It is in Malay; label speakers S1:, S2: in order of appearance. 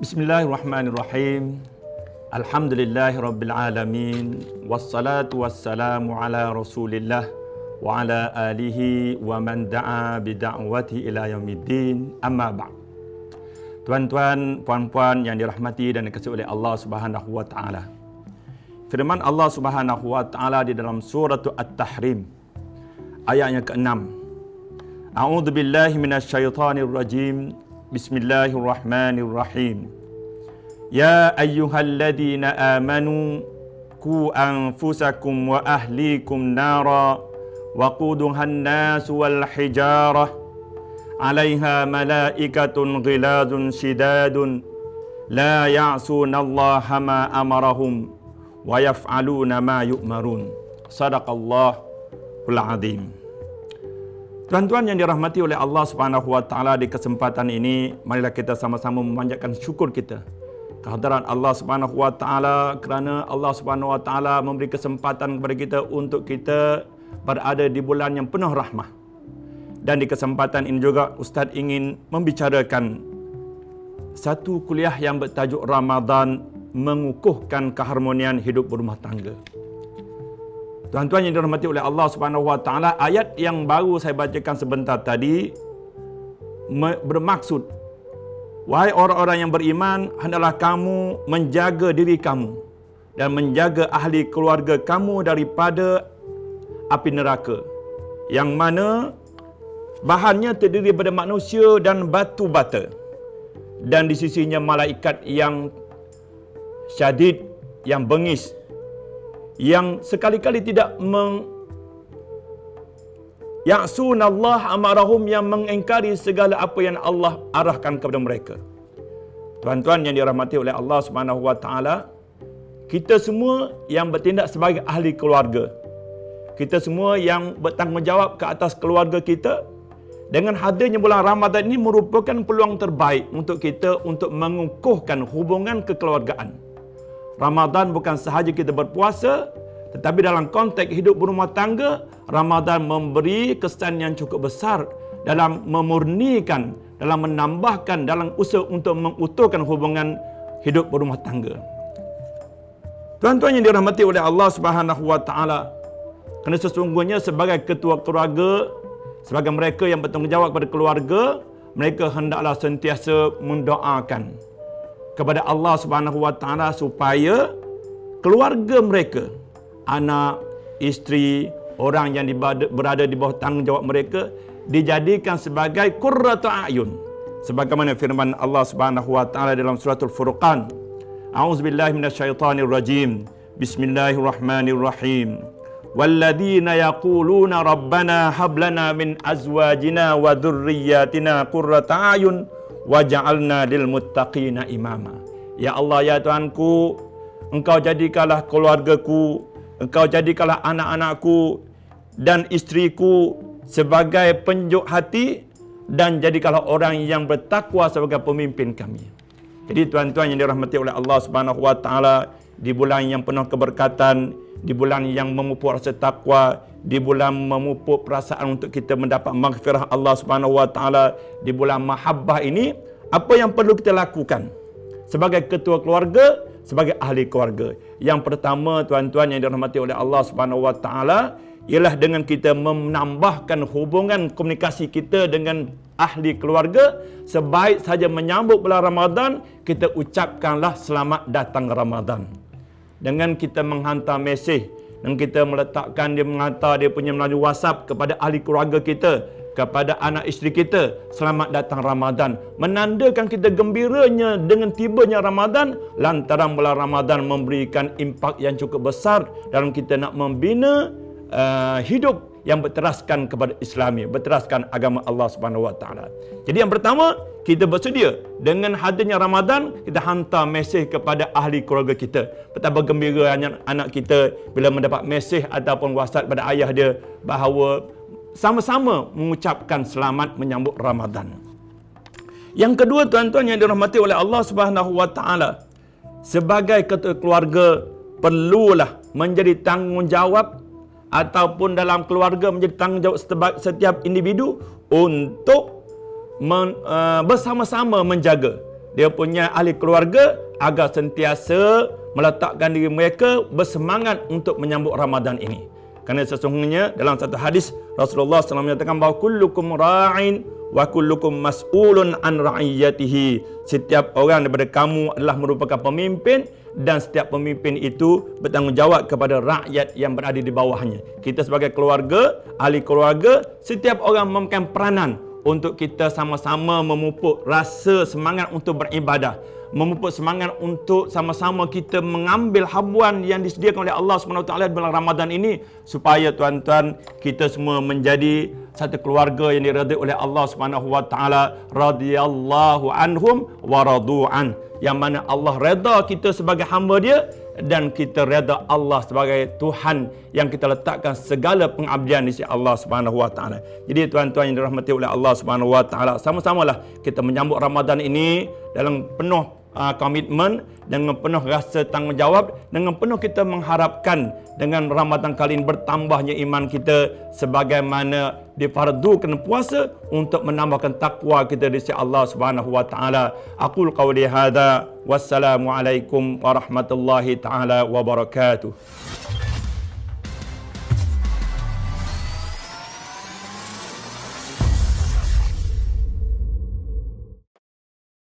S1: Bismillahirrahmanirrahim. Alhamdulillahirabbil alamin. Wassalatu wassalamu ala Rasulillah wa ala alihi wa man da'a bi da'wati ila yaumiddin. Amma ba'd. Tuan-tuan, puan-puan yang dirahmati dan dikasihi oleh Allah Subhanahu wa taala. Firman Allah Subhanahu wa taala di dalam surah At-Tahrim ayat yang ke-6. A'udzu billahi minasyaitonir rajim. Bismillahirrahmanirrahim. Ya ayyuhalladzina amanu qu anfusakum wa ahlikum nara waquduhan nas wal hijarah 'alaiha malaikatun ghilazun shidadun la ya'sunallaha ma amarahum wa yaf'aluna ma yu'marun. Shadaqallahul azim. Tuan-tuan yang dirahmati oleh Allah Subhanahu wa taala, di kesempatan ini marilah kita sama-sama memanjatkan syukur kita kehadiran Allah Subhanahu wa taala kerana Allah Subhanahu wa taala memberi kesempatan kepada kita untuk kita berada di bulan yang penuh rahmah. Dan di kesempatan ini juga Ustaz ingin membicarakan satu kuliah yang bertajuk Ramadan mengukuhkan keharmonian hidup berumah tangga. Tuan-tuan yang dirahmati oleh Allah Subhanahu wa taala, ayat yang baru saya bacakan sebentar tadi bermaksud, wahai orang-orang yang beriman, hendaklah kamu menjaga diri kamu dan menjaga ahli keluarga kamu daripada api neraka, yang mana bahannya terdiri daripada manusia dan batu bata, dan di sisinya malaikat yang syadid, yang bengis, yang sekali-kali tidak ya'sunallah amarahum, yang mengingkari segala apa yang Allah arahkan kepada mereka. Tuan-tuan yang dirahmati oleh Allah Subhanahu wa taala, kita semua yang bertindak sebagai ahli keluarga, kita semua yang bertanggungjawab ke atas keluarga kita, dengan hadirnya bulan Ramadan ini merupakan peluang terbaik untuk kita untuk mengukuhkan hubungan kekeluargaan. Ramadan bukan sahaja kita berpuasa, tetapi dalam konteks hidup berumah tangga, Ramadan memberi kesan yang cukup besar dalam memurnikan, dalam menambahkan, dalam usaha untuk mengutuhkan hubungan hidup berumah tangga. Tuan-tuan yang dirahmati oleh Allah Subhanahu wa taala, kerana sesungguhnya sebagai ketua keluarga, sebagai mereka yang bertanggungjawab kepada keluarga, mereka hendaklah sentiasa mendoakan kepada Allah Subhanahu wa taala supaya keluarga mereka, anak, isteri, orang yang berada di bawah tanggungjawab mereka, dijadikan sebagai qurratu a'yun, sebagaimana firman Allah Subhanahu wa taala dalam suratul Furqan. A'udzubillahi minasyaitonir rajim. Bismillahirrahmanirrahim. Walladzina yaquluna rabbana hab lana min azwajina wa dzurriyyatina qurrata a'yun waj'alna lil muttaqina imama. Ya Allah, ya Tuhanku, Engkau jadikanlah keluargaku, Engkau jadikanlah anak-anakku dan isteriku sebagai penjuk hati, dan jadikanlah orang yang bertakwa sebagai pemimpin kami. Jadi tuan-tuan yang dirahmati oleh Allah Subhanahu wa taala, di bulan yang penuh keberkatan, di bulan yang memupuk rasa takwa, di bulan memupuk perasaan untuk kita mendapat maghfirah Allah Subhanahu wa taala, di bulan mahabbah ini, apa yang perlu kita lakukan sebagai ketua keluarga, sebagai ahli keluarga? Yang pertama, tuan-tuan yang dirahmati oleh Allah Subhanahu wa taala, ialah dengan kita menambahkan hubungan komunikasi kita dengan ahli keluarga. Sebaik saja menyambut bulan Ramadan, kita ucapkanlah selamat datang Ramadan, dengan kita menghantar mesej, dan kita meletakkan dia, menghantar dia punya melalui WhatsApp kepada ahli keluarga kita, kepada anak isteri kita, selamat datang Ramadan, menandakan kita gembiranya dengan tibanya Ramadan, lantaran bulan Ramadan memberikan impak yang cukup besar dalam kita nak membina hidup yang berteraskan kepada Islami, berteraskan agama Allah Subhanahu wa taala. Jadi yang pertama, kita bersedia dengan hadirnya Ramadan, kita hantar mesej kepada ahli keluarga kita. Betapa gembira anak kita bila mendapat mesej ataupun WhatsApp pada ayah dia bahawa sama-sama mengucapkan selamat menyambut Ramadan. Yang kedua, tuan-tuan yang dirahmati oleh Allah Subhanahu wa taala, sebagai ketua keluarga perlulah menjadi tanggungjawab, ataupun dalam keluarga menjadi tanggungjawab setiap individu untuk bersama-sama menjaga dia punya ahli keluarga agar sentiasa meletakkan diri mereka bersemangat untuk menyambut Ramadan ini. Kerana sesungguhnya dalam satu hadis Rasulullah SAW menyatakan bahawa kullukum ra'in wa kullukum mas'ulun an ra'iyatihi. Setiap orang daripada kamu adalah merupakan pemimpin dan setiap pemimpin itu bertanggungjawab kepada rakyat yang berada di bawahnya. Kita sebagai keluarga, ahli keluarga, setiap orang memegang peranan untuk kita sama-sama memupuk rasa semangat untuk beribadah, memupuk semangat untuk sama-sama kita mengambil habuan yang disediakan oleh Allah SWT di bulan Ramadan ini, supaya tuan-tuan kita semua menjadi satu keluarga yang diridai oleh Allah SWT, radhiyallahu anhum wa radu'an, yang mana Allah redha kita sebagai hamba Dia dan kita redha Allah sebagai Tuhan yang kita letakkan segala pengabdian di sisi Allah SWT. Jadi tuan-tuan yang dirahmati oleh Allah SWT, sama-samalah kita menyambut Ramadan ini dalam penuh komitmen, dengan penuh rasa tanggungjawab, dengan penuh kita mengharapkan dengan Ramadan kali ini bertambahnya iman kita, sebagaimana difardukan puasa untuk menambahkan takwa kita di sisi Allah Subhanahu wa taala. Aqul qawli hadza wassalamu alaikum warahmatullahi taala wabarakatuh.